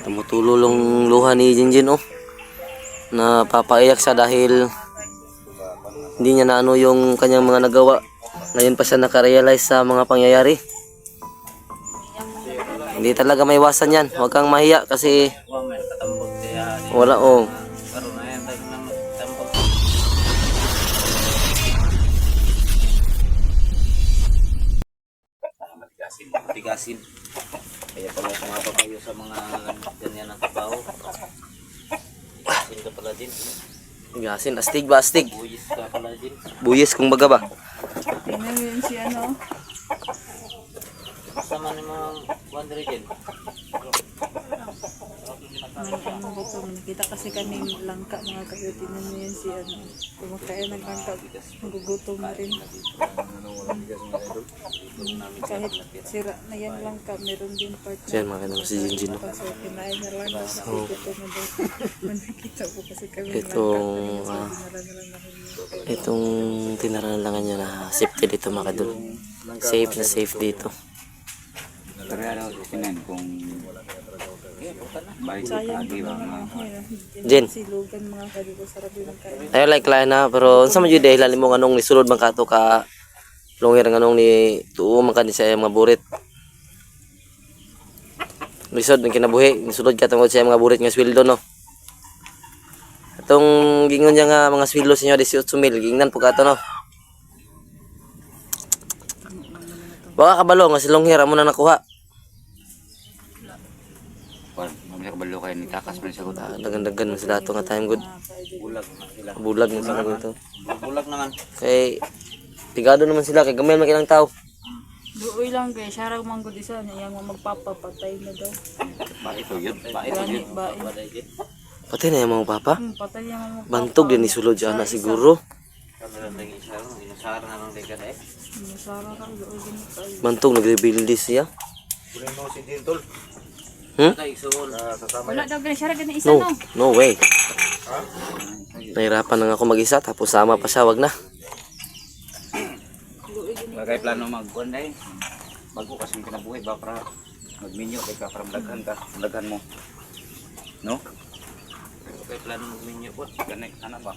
Tumutulong luha ni Jinjin oh. Napapaiyak siya dahil hindi niya na ano yung kanyang mga nagawa. Ngayon pa siya nakarealize sa mga pangyayari. Hindi talaga may iwasan yan. Huwag kang mahiya kasi wala oh. Matigasin. Kaya pala sumababayo sa mga ganyan ng trabaho. Matigasin ka pala din. Gasin, astig ba astig? Buyis ka pala din. Buyis kung baga ba? Tingnan mo yun si ano. Sama ni mga wonder dyan. Ano gutom. Nakita kasi kami langka mga kayo. Tingnan mo yun si ano. Kumakain ng langka. Nagugutom na rin. Kahit sira na yan langka, meron din part na. Yan, makita mo si Jinjin oh. So, kinain na lang. Nagugutom na daw. Nakita po kasi kami Itong tinaralangan niya na safety dito mga kadol. Safe na safe dito. Pero sinan kung balik sayang lagi ba Jen. silugan mga kadito. Sarap yun ang kain. Tayo like lain na pero unsa man jud dahil mo nganong nisulod man kato ka longir nganong ni tuo man kan siya mga burit. Lisod ng kinabuhi, nisulod ka tungod sa mga burit nga sweldo no. Atong gingon niya nga mga sweldo sa inyo 18,000 gingnan po kato no. Baka kabalo nga silong hira mo na nakuha. mamaya kabalo kayo ni takas man sa good. Dagan-dagan na sila ito nga time good. Bulag na sila. Bulag na sila ito. Bulag naman. Kay tigado naman sila kay gamay man ilang tao. Duoy lang kay Sarag manggod isa niya yang magpapapatay na daw. Ba ito yun. Ba ito yun. Ba ito yun. Patay na yung mga papa. Patay niya mga Bantog din ni sulod dyan na siguro. Kami lang naging sarang. Ginasara na lang dekad eh. Sara ka duoy din tayo. Bantog nagre-build siya. Kunin mo si Dintol. Patay isuon. Sasama Wala daw gani Sarag gani isa No, no. no way. Nahirapan na nga ako mag-isa tapos sama pa siya, wag na. Bagay plano magkuhan dahil. Bago kasi kinabuhi ba para magminyo kay ka para daghan ka. Daghan mo. No? Bagay plano magminyo po. Ganay, ano ba?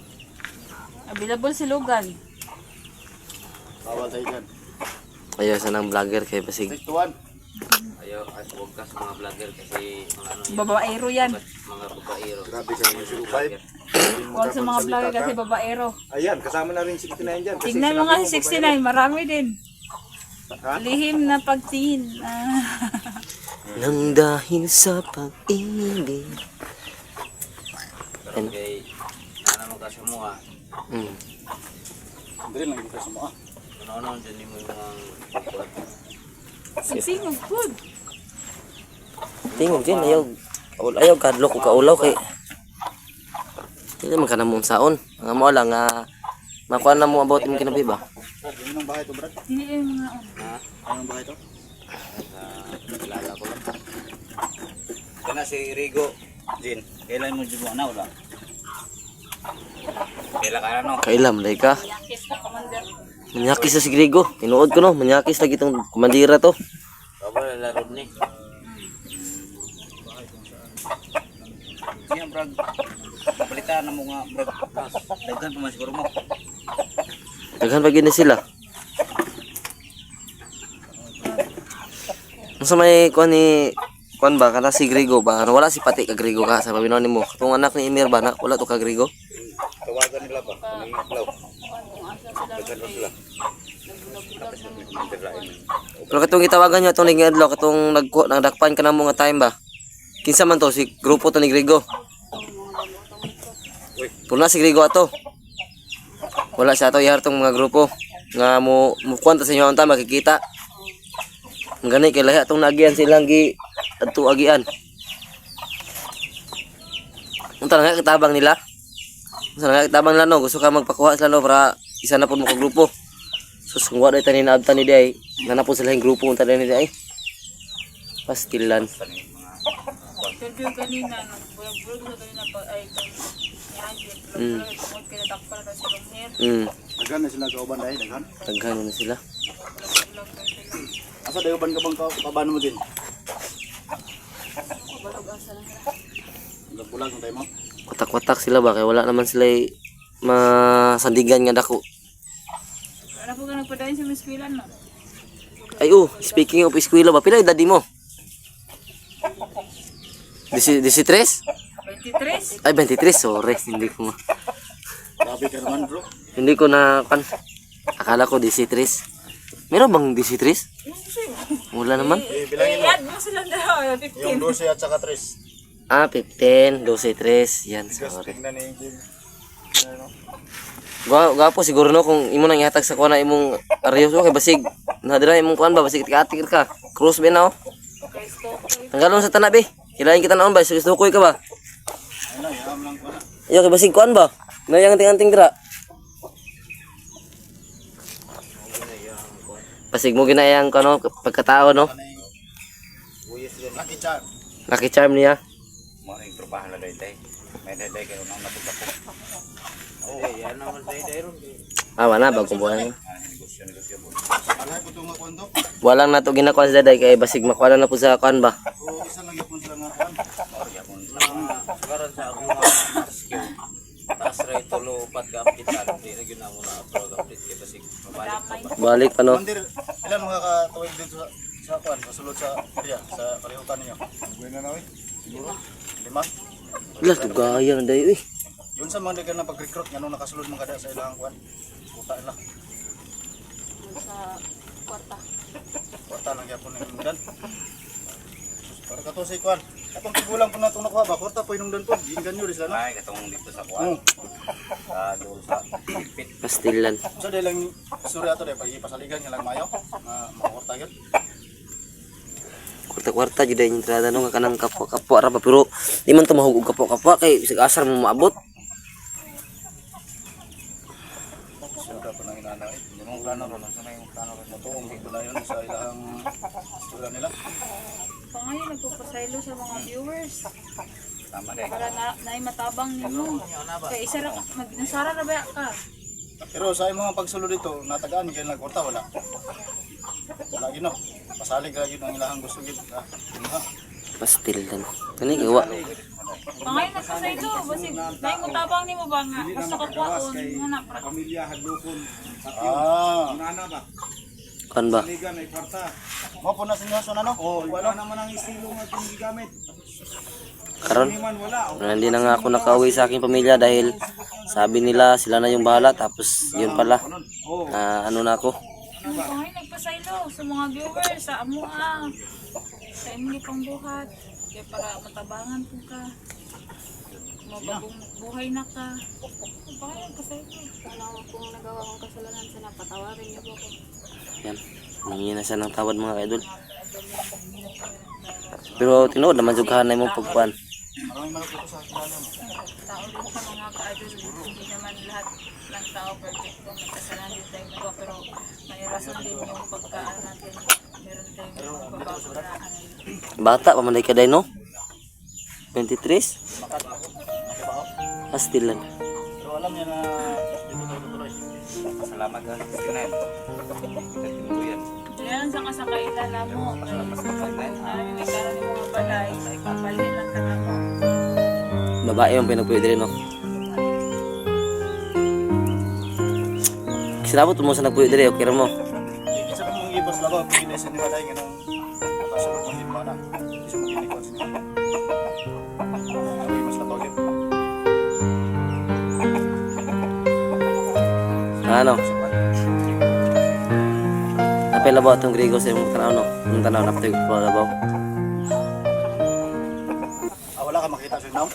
Available silugan. Bawal tayo dyan. Ayaw sa ng vlogger kay basig. Tuwan. Ayaw, ay huwag ka sa mga vlogger kasi mga ano yun. Babaero yan. Mga babaero. Grabe sa mga 05. Huwag sa mga vlogger kasi babaero. Ayan, kasama na rin 69 dyan. Kasi Tingnan mo nga si 69, marami din. Ha? Lihim na pagtingin. Nang dahil sa pag-ibig. Pero kay, ano mo ka sa mga, Hindi lang dito sa mga. ano-ano dyan yung mga kuwan. Sigsingog food. Tingog din, ayaw kadlo ko kaulaw kay. Hindi man ka na mong saon. Nga mo lang nga makuha na mo about yung kinabi ba? Anong bahay ito, Brad? Hindi yung mga Ha? Anong bahay ito? Kilala ko lang. Kana si Rigo, Jin, kailan mo dyan mo na wala? Kailan ka ano? Kailam, lay ka. yakis na commander. Manyakis na si Grigo. Tinuod ko no, manyakis lagi itong kumandira to. Baba lalaro ni. Siya brad. Palitan na mo nga brad. Daghan pa man siguro mo. Daghan pa gini sila. Masa may kuan ba kana si Grigo ba? Ano, wala si Pati ka Grigo ka sa pabinon nimo. Kung anak ni Emir ba na wala to ka Grigo. Tawagan nila ba? Anong iklaw? Daghan na sila. Pero katong gitawagan niyo atong ningadlo katong nagdakpan ka na mo nga time ba? Kinsa man to si grupo to ni Grigo. Puna si Grigo ato. Wala siya ato ihartong mga grupo nga mo kuwanta sa inyo ang time makikita. Ang gani kay lahi atong nagian silang gi adto agian. Unta nga kitabang nila? Unsa nga kitabang nila no? Gusto ka magpakuha sila no para isa na pud mo ka grupo. Sus kung wala tayo naabtan ni day, nanapon sila yung grupo unta ni day. Pastilan. Interview kanina, nag-vlog sa kanina pa ay kay tungod kay natakpan na sa Longher. Daghan na sila kauban dahil, daghan. Daghan na sila. Asa dayo ban ka bang kaban mo din? Balog ang Nagbulag ng tayo mo. Watak-watak sila ba kay wala naman sila masandigan nga dako. Wala po ka nagpadayon sa miskwilan, no? Ay speaking of eskwela ba pila edad mo? 13? 23? Ay 23, sorry, hindi ko Grabe ka naman bro. hindi ko na kan. Akala ko 13. Meron bang 13? Wala naman. Bilangin mo. I-add mo silang dalawa, Yung 15. 12 at saka 3. 15, 12, 3. Yan, sorry. Tignan ni Jim. Gwapo siguro no kung imo nang ihatag sa kuha na imong Arios okay basig nadira imong kuan ba basig tika-atik ka. Cross ba na oh. Tanggalon sa tanabi. Kilain kita naon ba sukoy ka ba? Ayun na, yam lang ko na. Iyo kay basig kuan ba? Nayang anting-anting dira. Basig mo ginayang kano pagkatao no. Lucky charm. Lucky charm niya. Mo ning trubahan na daytay. May daytay kayo nang natugako. Wala bagong buhay. Negosyo mo. Alay ko itong makuan to. Walang nato ginakuan sa daday kay basig makuha na po sa kuan ba. O isa lang yapon sila nga kuan. Karon sa ako nga skill. Taas ray tulo upat ka kapital. Di na gyud na mo na upload update kay basig mabalik pa ba. Balik pa no. Mandir, ilan mga katuwid dito sa kuan, sa sulod sa area, sa kalihutan ninyo? Buwan na nawi. Siguro 5. Wala tugaya na dayo eh. Yun sa mga dagan na pag-recruit nga nung nakasulod mga kada sa ilang kuan. Puta na. Sa kwarta. Kwarta lang yapon ng dan. Para kato sa kuan. Atong tigulang po na itong nakuha ba? Kwarta po inong dan po. Giingan nyo rin sila no? Ay katong dito sa kuan. Sa doon sa pit. Pastilan. So dahil lang istorya ato dahil pag-ipasaligan nga lang mayo. Makakwarta yun. Kwarta-kwarta jud yung entrada no nga kanang kapwa-kapwa ra ba pero di man to mahug og kapwa-kapwa kay bisag asar mo maabot. Suda po nang inanay. Yung plano ron. Sa may plano ron. Matuong dito na yun sa ilang istorya nila. Pa ngayon, nagpapasaylo sa mga viewers. Tama day. Para na matabang ninyo. Kaya isa ra, nasara na ba ka? Pero sa imong pagsulod dito, natagaan kayo lang kwarta wala. Wala gino. Pasalig ra gyud ang ilahang gusto gid. Pastilan. Kani gawa. Pa ngayon, nagpasaylo. Basig, dahil mo tabang ni mo ba nga? Basta kakwaon. Muna, para Pamilya hadlokon Ah, nana ba Kan ba? ligan ay kwarta mo po na sinyaso na no? wala naman ang estilo nga itong gigamit Karon man wala hindi na nga ako nakauwi sa aking pamilya dahil sabi nila sila na yung bahala tapos yun pala. Ano na ako. pa ngayon, nagpasaylo sa mga viewers, sa amuha, sa imong pang buhat. Kaya para matabangan po ka. Mabagong buhay na ka. Pa ngayon, nagpasaylo. Wala ko kung nagawa kong kasalanan, sana patawarin niyo po ko. Yan. Humingi na siya ng tawad mga kaidol. Pero tinuod naman jugahan na imong pagkuan. Maraming malapit sa kilala mo. Tao din sa mga ka-idol, hindi naman lahat ng tao perfecto, may kasalanan din tayong nagawa, pero may rason din yung pagkaan natin, meron tayong pagbabawaraan. Bata pa man day ka day no? 23? Pastilan. Pero alam niya na dito tayo tutuloy. Salamat ka. Kanan. Tuluyan. Diyan sa kasakailan na mo, may karoon ng mga balay, may kapalin lang ka na mo. Babae yung pinagpwede rin no? Sinabot mo sa nagpwede rin, okay rin mo. Hindi sa mong ibas labaw, pilisin nila dahil ganun nakasulod mo din mo na. Hindi siya magkinikot sa nila. Ang ibas labaw yun. Ano? Napay labaw itong Grigo sa imong tanaw no? Yung tanaw na pati labaw. Wala ka makita sa inam?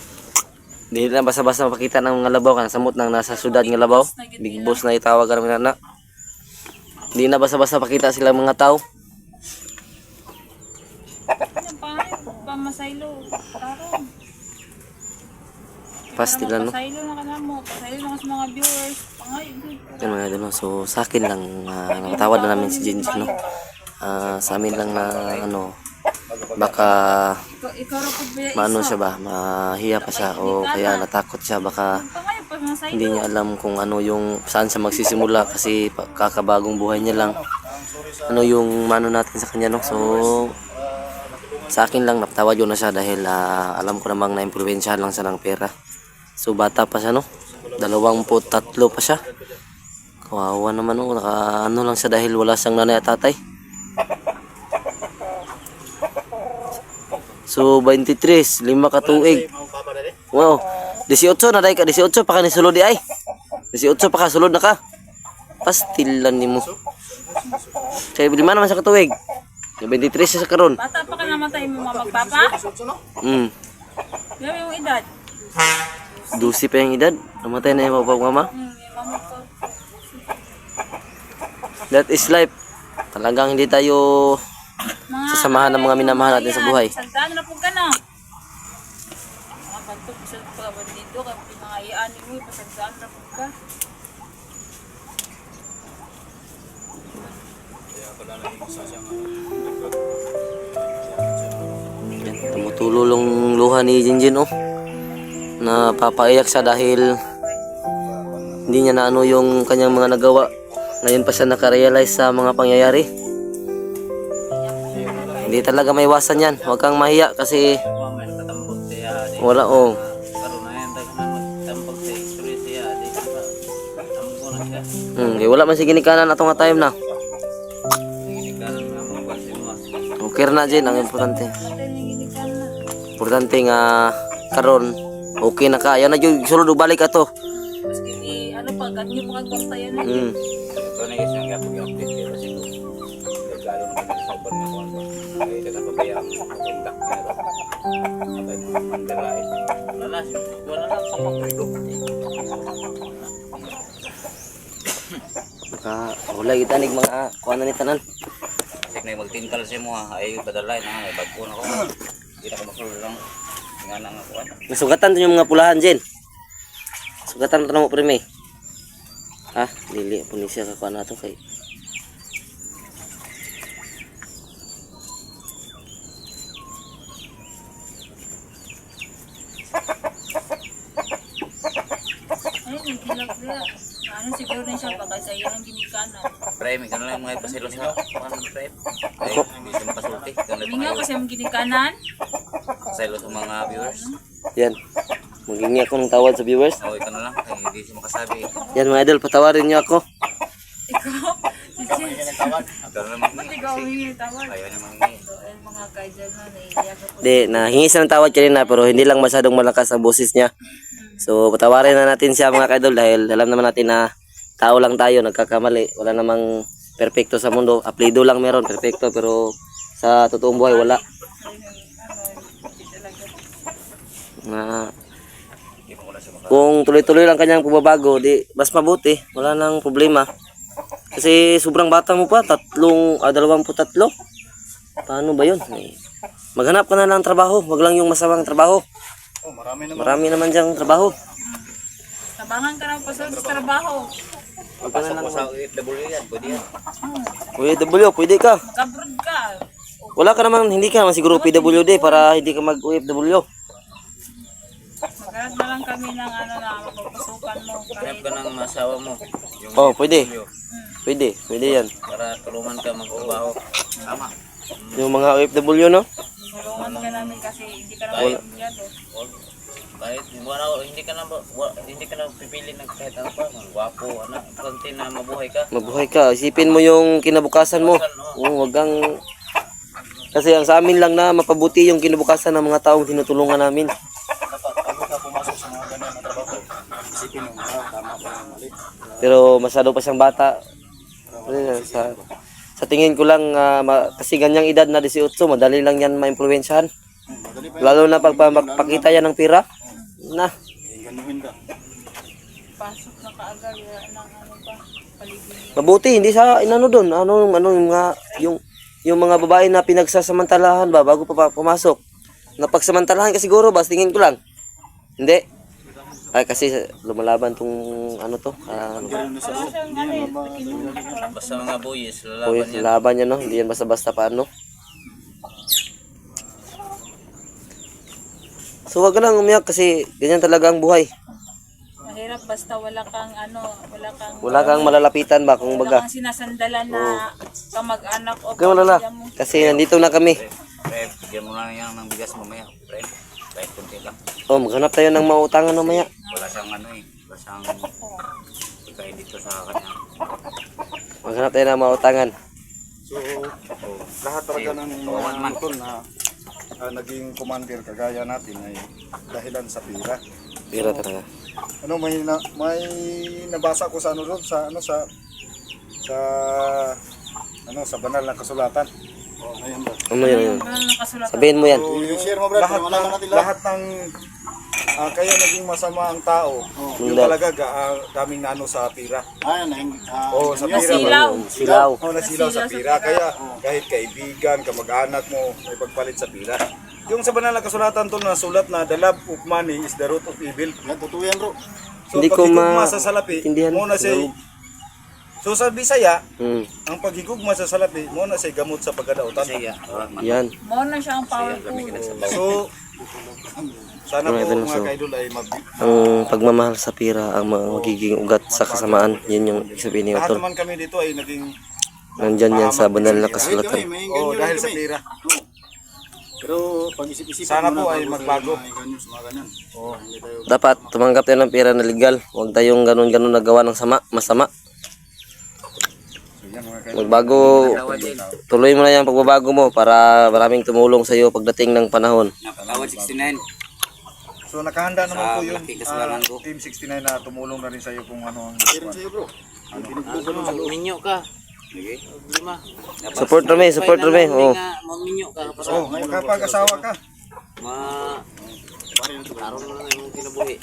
Hindi na basta-basta mapakita ng mga labaw kan samot nang nasa syudad nga labaw. Big boss na itawag ka namin na. Hindi na basta-basta pakita sila mga tao. Yan pa nga, pamasaylo, tarong. Pastilan no? Pasaylo na ka na mo, pasaylo na ka sa mga viewers. Pa nga, Yan mga idol no? So sa akin lang nakatawad na namin si Jinji no? Sa amin lang na ano baka ikaw ra pud ba maano siya ba mahiya pa siya o kaya natakot siya baka pa nga, pamasaylo. hindi niya alam kung ano yung saan siya magsisimula kasi kakabagong buhay niya lang ano yung mano natin sa kanya no so Sa akin lang napatawad yun na siya dahil alam ko namang na-impluwensyahan lang siya ng pera. So bata pa siya no. 23 pa siya. Kawawa naman no. Naka ano lang siya dahil wala siyang nanay at tatay. So 23, 5 ka tuig. Wow. 18 na dai ka, 18 pa ka ni sulod di ay. 18 pa ka sulod na ka. Pastilan nimo. Kaya lima naman sa katuig. 23 siya sa karon. Bata pa ka namatay mo mga magpapa? Grabe yung edad. 12 pa yung edad. Namatay na yung papa mama. Yung mama ko. That is life. Talagang hindi tayo sasamahan ng mga minamahal natin sa buhay. Sandaan na po ka na. Mga bantok sa pagkabandito, kaya mga iaan mo, pasandaan na po ka. Yan, tumutulong luha ni Jinjin oh. Napapaiyak siya dahil hindi niya na ano yung kanyang mga nagawa. Ngayon pa siya nakarealize sa mga pangyayari. Hindi talaga may iwasan yan. Huwag kang mahiya kasi Mamay katambog siya. wala oh. Karoon na yan, tayo na magtambog sa history siya. Di ba? Tambo na siya. Kaya wala man si ginikanan atong nga time na. Ginikanan na mga kwasi mo. Okay na Jin, ang importante. Ito yung ginigyan na. Importante nga karon okay na ka. Yan na yung sulod ug balik ato. Maski ano pa, ganyo pa kagwasta yan eh. Ito na yung isang gapag yung update dito kasi kung nagkalo naman sa sober nga kung ay dagang pabayaan mo ang black meron at ay mga pandalain Wala na sa pagpilo. Wala kita nig mga kuan na ni tanan. kasi kung magtingkal siya mo ha ay badalay na may bagko na ko hindi na ko masulong lang nga na nga kuhan Nasugatan yung mga pulahan Jin. Sugatan mo prime. Ha, dili po ni siya kakuan nato kay. Ay, naghilag na. Ano siguro na siya baka sa iyo ang ginikanan. Prime, ikaw lang mga ipasilo sa kuhan Prime ay hindi siya makasulti ikaw lang Hindi nga kasi ang ginikanan. pasilo sa mga viewers Yan. Maghingi ako ng tawad sa viewers. o ikaw na lang ay hindi siya makasabi Yan mga idol, patawarin niyo ako. Ikaw, si Jess. ikaw na Ba't mangingi ikaw kasi humingi tawad? ayaw niya mangingi So, ayun mga kaidyan na, naiiyak ako. Di, nahingi siya ng tawad kanina pero hindi lang masyadong malakas ang boses niya. So, patawarin na natin siya mga kaidol dahil alam naman natin na tao lang tayo, nagkakamali. Wala namang perfecto sa mundo. Aplido lang meron, perfecto. Pero sa totoong buhay, wala. Hindi talaga. Na, kung tuloy-tuloy lang kanyang pagbabago, di, mas mabuti. Wala nang problema. Kasi sobrang bata mo pa, 23. Paano ba yun? Maghanap ka na ng trabaho. Wag lang yung masamang trabaho. Oh, marami naman. Marami naman diyang trabaho. Tabangan ka na pa sa trabaho. pasok mo sa OFW yan pwede yan PW, pwede ka. Mag-abroad ka. Wala ka naman, hindi ka naman siguro PWD para hindi ka mag-OFW. Maghanap na lang kami ng ano na mapapasukan mo. Hanap Kahit ka ng asawa mo. Yung Oh, pwede. yung- Pwede yan. Para tulungan ka magtrabaho. tama Yung mga OFW, no? tulungan ka namin kasi hindi ka naman empleyado. O, kahit hindi ka na pipili ng kahit ano pa, gwapo, ano, konti na mabuhay ka. Mabuhay ka. Isipin mo yung kinabukasan mo. Wag kang... Kasi ang sa amin lang na mapabuti yung kinabukasan ng mga taong tinutulungan namin. Dapat bago ka pumasok sa mga ganyan na trabaho, isipin mo, tama ba yung mali? Pero masyado pa siyang bata. Sa tingin ko lang, kasi ganyang edad na 18, madali lang yan ma-impluwensyahan. Madali pa Lalo na pag pakita yan ng pira. Na, ganuhin ka. Pasok na kaagad ng ano pa, paligid. mabuti, hindi sa inano doon. Ano yung mga babae na pinagsasamantalahan ba bago pa pumasok. Napagsamantalahan ka siguro ba? Tingin ko lang. Hindi. Ay kasi lumalaban tong ano to. Ganun na sa Wala siyang ano eh, pikinuha. Basta mga boys, Uy, lalaban yan. laban yan no. Hindi yan basta-basta paano. So wag ka lang umiyak kasi ganyan talaga ang buhay. Mahirap basta wala kang ano, Wala kang malalapitan ba kung wala baga. kang sinasandalan na kamag-anak o Huwag kang malala. pamilya mo. Kasi nandito na kami. Pre, bigyan mo na yan ng bigas mamaya. Pre, kahit kunti lang. Oh, maghanap tayo ng mautangan mamaya. Wala siyang ano eh. Wala siyang ikay dito sa kanya. Maghanap tayo ng mautangan. So, lahat talaga ng Kawawan man. mga tol na naging commander kagaya natin ay dahilan sa pira. Pira talaga. Ano may nabasa ko sa ano doon sa sa banal na kasulatan. Oh, ayun ba. Ano yun? Wala nang kasulatan. Sabihin mo yan. So, i-share mo brad, lahat ng kaya naging masama ang tao. Yung talaga daming nano sa pira. Oh, sa pira. Nasilaw. Silaw. Oh, nasilaw sa pira. Kaya kahit kaibigan, kamag-anak mo, may pagpalit sa pira. Yung sa banal na kasulatan to na sulat na the love of money is the root of evil. Yan, totoo yan bro. So, Hindi ko paghigugma sa salapi, maintindihan. mo na say, so sa Bisaya, Hmm. ang paghigugma sa salapi, mo na say gamot sa pagkadautan. Siya, Yan. Mo na siya ang powerful. So, sana po Mga idol, mga so, kaidol ay Ang pagmamahal sa pira ang magiging ugat sa kasamaan. Yan yung ibig sabihin ni lahat Otol. naman kami dito ay naging Nandyan yan sa banal na kasulatan. dahil sa pira. Pero pag-isip-isip Sana po ay magbago. Dapat tumanggap tayo ng pera na legal. Huwag tayong ganun-ganun nagawa ng masama. So yan mga kaidol. Magbago, tuloy mo na yung pagbabago mo para maraming tumulong sa iyo pagdating ng panahon. Napalawad 69. So nakahanda naman po yung malaki kasalanan ko. Team 69 na tumulong na rin sa iyo kung ano ang Minyo ka. Sige. Lima. Support rame. Oh. Maminyo ka. Para Oh, makapag-asawa ka. Aron mo lang yung kinabuhi.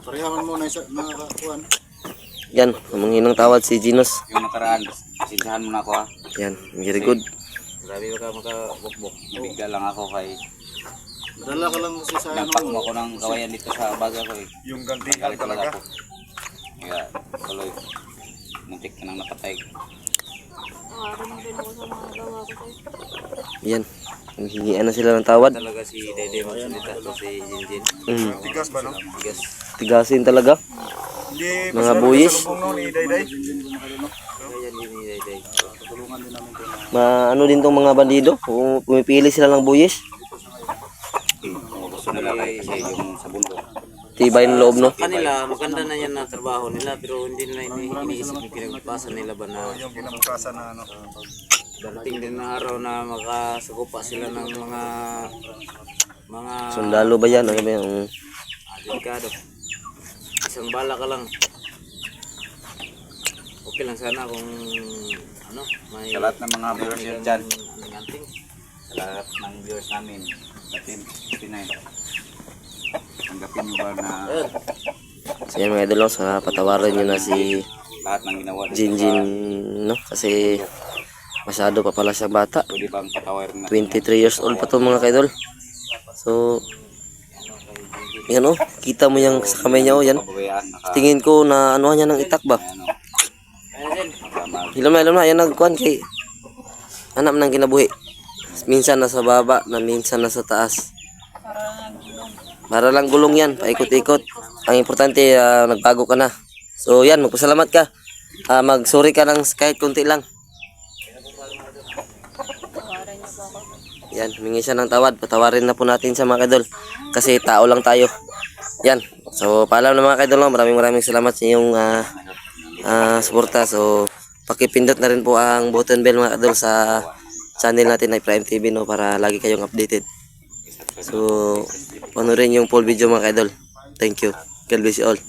Parehaman mo na nakakuan. Yan, manghinang tawad si Ginos. Yung nakaraan, sinsahan mo na ako ha. Yan, very good. Grabe ka makabukbok. Nabigla lang ako kay Dala ka lang kasi sa nagpak mo ako ng kawayan dito sa baga ko eh. Yung gantian Galit talaga. ako. Kaya tuloy. Muntik ka nang napatay. Yan, hinghian na sila ng tawad. Talaga si Dede magsalita to si Jinjin. Tigas ba no? Bigas. Tigasin talaga. Hindi Mga mas buwis. salubong no ni Dayday. Kaya din ni Dede. Ano din tong mga bandido. Pumipili sila ng buyis. Kung gusto nila kasi yung sa bundok. Tibay ng loob, no? Kanila, maganda na yan na trabaho nila pero hindi nila iniisip yung pinagpasan nila ba na Yung kinabukasan na ano. darating din na araw na makasagupa sila ng mga Sundalo ba yan? Ano ba yan? delikado. Isang bala ka lang. Okay lang sana kung ano, may Sa lahat ng mga viewers yun dyan. nanganting. Sa lahat ng viewers namin. Sa Team 69. Tanggapin mo ba na So yan mga idol, no? Sa patawarin nyo na si lahat ng ginawa dito Jinjin, no? Kasi masyado pa pala siya bata. pwede bang patawarin na 23 years old pa to mga kaidol. So, yan oh, kita mo yung sa kamay niya oh, yan. pababayaan naka Tingin ko na anuhan niya ng itak ba? ano Hilom na, yan nagkuhan kay hanap ng kinabuhi. Minsan nasa baba, na minsan nasa taas. Para lang gulong yan, paikot-ikot. Ang importante, nagbago ka na. So yan, magpasalamat ka. Mag-sorry ka ng kahit kunti lang. Yan, humingi siya ng tawad. Patawarin na po natin sa mga kaidol. Kasi tao lang tayo. Yan. So, paalam na mga kaidol. Maraming salamat sa inyong suporta. So, pakipindot na rin po ang button bell mga kaidol sa channel natin ay Prime TV, no, para lagi kayong updated. So, panoorin yung full video mga kaidol. Thank you. God bless you all.